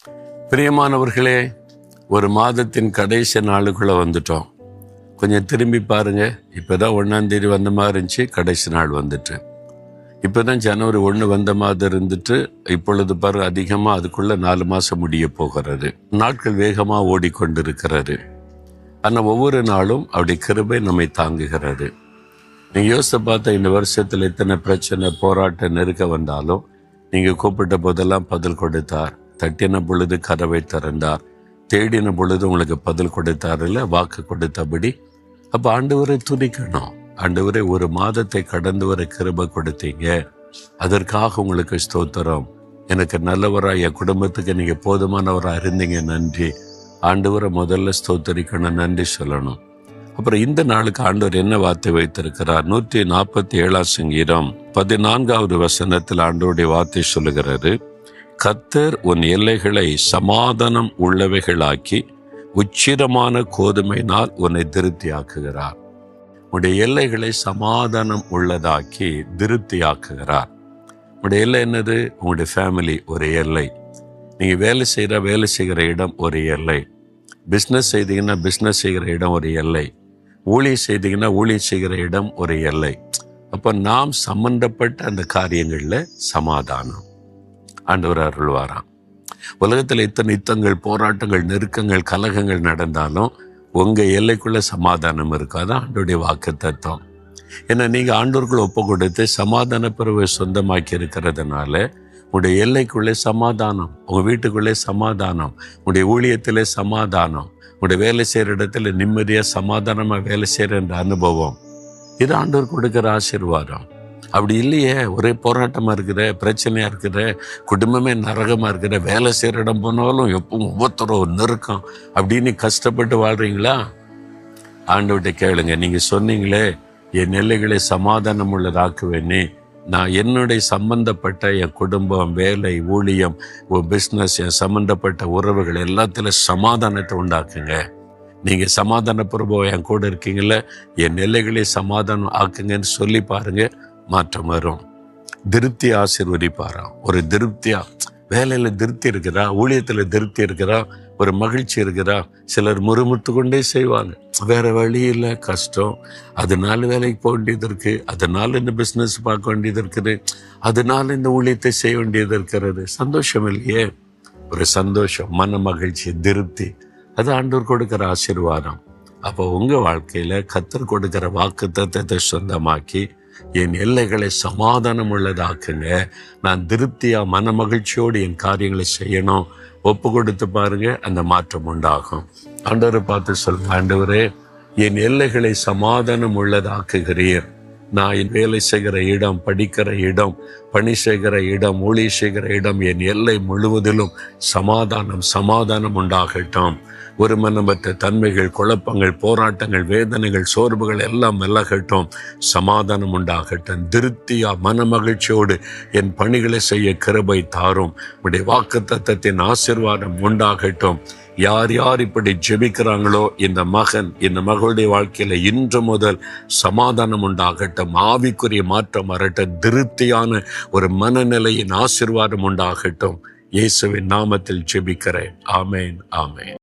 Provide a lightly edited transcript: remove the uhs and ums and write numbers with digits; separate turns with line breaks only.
பிரியமானவர்களே, ஒரு மாதத்தின் கடைசி நாளுக்குள்ளே வந்துட்டோம். கொஞ்சம் திரும்பி பாருங்க. இப்போ தான் 1ஆம் தேதி வந்த மாதிரி இருந்துச்சு, கடைசி நாள் வந்துட்டு. இப்போ தான் ஜனவரி 1 வந்த மாதிரி இருந்துட்டு, இப்பொழுது பாரு அதிகமாக அதுக்குள்ளே 4 மாதம் முடிய போகிறது. நாட்கள் வேகமாக ஓடிக்கொண்டிருக்கிறது. ஆனால் ஒவ்வொரு நாளும் அப்படி கிருபை நம்மை தாங்குகிறது. நீங்கள் யோசித்து பார்த்தா இந்த வருஷத்தில் எத்தனை பிரச்சனை, போராட்டம், நெருக்க வந்தாலும் நீங்கள் கூப்பிட்ட போதெல்லாம் பதில் கொடுத்தார். தட்டின பொழுது கதவை திறந்தார். தேடின பொழுது உங்களுக்கு பதில் கொடுத்தார், இல்லை வாக்கு கொடுத்தபடி. அப்போ ஆண்டவரை துதிக்கணும். ஆண்டவரை ஒரு மாதத்தை கடந்து வர கிருபை கொடுத்தீங்க, அதற்காக உங்களுக்கு ஸ்தோத்திரம். எனக்கு நல்லவராக, என் குடும்பத்துக்கு நீங்கள் போதுமானவராக இருந்தீங்க, நன்றி. ஆண்டவரை முதல்ல ஸ்தோத்தரிக்கணும், நன்றி சொல்லணும். அப்புறம் இந்த நாளுக்கு ஆண்டவர் என்ன வார்த்தை வைத்திருக்கிறார்? 147 சங்கீதம் 14வது வசனத்தில் ஆண்டவருடைய வார்த்தை சொல்லுகிறாரு, கர்த்தர் உன் எல்லைகளை சமாதானம் உள்ளவைகளாக்கி உச்சிரமான கோதுமையினால் உன்னை திருப்தியாக்குகிறார். உன்னுடைய எல்லைகளை சமாதானம் உள்ளதாக்கி திருப்தியாக்குகிறார். உன்னுடைய எல்லை என்னது? உங்களுடைய ஃபேமிலி ஒரு எல்லை. நீங்கள் வேலை செய்கிற இடம் ஒரு எல்லை. பிஸ்னஸ் செய்தீங்கன்னா பிஸ்னஸ் செய்கிற இடம் ஒரு எல்லை. ஊழியம் செய்தீங்கன்னா ஊழியம் செய்கிற இடம் ஒரு எல்லை. அப்போ நாம் சம்பந்தப்பட்ட அந்த காரியங்களில் சமாதானம் ஆண்டவர் அருள்வாராம். உலகத்தில் இத்தனை யுத்தங்கள், போராட்டங்கள், நெருக்கங்கள், கலகங்கள் நடந்தாலும் உங்கள் எல்லைக்குள்ளே சமாதானம் இருக்காது. ஆண்டோடைய வாக்கு தத்துவம். ஏன்னா நீங்கள் ஆண்டோருக்குள்ள ஒப்பு கொடுத்து சமாதான பிறவை சொந்தமாக்கி இருக்கிறதுனால உங்களுடைய எல்லைக்குள்ளே சமாதானம், உங்கள் வீட்டுக்குள்ளே சமாதானம், உங்களுடைய ஊழியத்திலே சமாதானம், உங்களுடைய வேலை செய்கிற இடத்துல நிம்மதியாக சமாதானமாக வேலை செய்கிற என்ற அனுபவம், இது ஆண்டவர் கொடுக்குற ஆசீர்வாதம். அப்படி இல்லையே, ஒரே போராட்டமாக இருக்கிற, பிரச்சனையாக இருக்கிற, குடும்பமே நரகமாக இருக்கிற, வேலை செய்கிற இடம் போனாலும் எப்பவும் ஒவ்வொருத்தரும் நெருக்கம் அப்படின்னு கஷ்டப்பட்டு வாழ்கிறீங்களா? ஆண்டவர்கிட்ட கேளுங்க. நீங்கள் சொன்னீங்களே, என் எல்லைகளை சமாதானம் உள்ளதாக்குவேனே, நான் என்னுடைய சம்பந்தப்பட்ட என் குடும்பம், வேலை, ஊழியம், பிஸ்னஸ், என் சம்பந்தப்பட்ட உறவுகள் எல்லாத்திலும் சமாதானத்தை உண்டாக்குங்க. நீங்கள் சமாதான பிரபுவம் என் கூட இருக்கீங்கள, என் எல்லைகளை சமாதானம் ஆக்குங்கன்னு சொல்லி பாருங்க, மாற்றம் வரும். திருப்தி ஆசீர்வதிப்பாராம். ஒரு திருப்தியா வேலையில் திருப்தி இருக்கிறா, ஊழியத்தில் திருப்தி இருக்கிறா, ஒரு மகிழ்ச்சி இருக்கிறா. சிலர் முறுமுறுத்து கொண்டே செய்வாங்க. வேற வழி இல்லை, கஷ்டம், அதனால வேலைக்கு போக வேண்டியது இருக்கு, அதனால இந்த பிஸ்னஸ் பார்க்க வேண்டியது இருக்குது, அதனால இந்த ஊழியத்தை செய்ய வேண்டியது இருக்கிறது. சந்தோஷம் இல்லையே? ஒரு சந்தோஷம், மன மகிழ்ச்சி, திருப்தி, அது ஆண்டவர் கொடுக்கிற ஆசீர்வாதம். அப்போ உங்கள் வாழ்க்கையில் கர்த்தர் கொடுக்கிற வாக்கு தத்தத்தை சொந்தமாக்கி என் எல்லைகளை சமாதானம் உள்ளதாக்குங்க. நான் திருப்தியாக மன மகிழ்ச்சியோடு என் காரியங்களை செய்யணும். ஒப்பு கொடுத்து பாருங்க, அந்த மாற்றம் உண்டாகும். ஆண்டவரை பார்த்து சொல்லுங்க, ஆண்டவரே என் எல்லைகளை சமாதானம் உள்ளதாக்குகிறீர். நான் என் வேலை செய்கிற இடம், படிக்கிற இடம், பணி செய்கிற இடம், ஊழிய செய்கிற இடம், என் எல்லை முழுவதிலும் சமாதானம் உண்டாகட்டும். ஒரு மனமற்ற தன்மைகள், குழப்பங்கள், போராட்டங்கள், வேதனைகள், சோர்வுகள் எல்லாம் விலகட்டும். சமாதானம் உண்டாகட்டும். திருப்தியா மன மகிழ்ச்சியோடு என் பணிகளை செய்ய கிருபை தாரும். உடைய வாக்கு தத்தத்தின் ஆசீர்வாதம் உண்டாகட்டும். யார் யார் இப்படி ஜெபிக்கிறாங்களோ, இந்த மகன், இந்த மகளுடைய வாழ்க்கையில இன்று முதல் சமாதானம் உண்டாகட்டும். ஆவிக்குரிய மாற்றம் வரட்டும். திருப்தியான ஒரு மனநிலையின் ஆசீர்வாதம் உண்டாகட்டும். இயேசுவின் நாமத்தில் ஜெபிக்கிறேன். ஆமேன், ஆமேன்.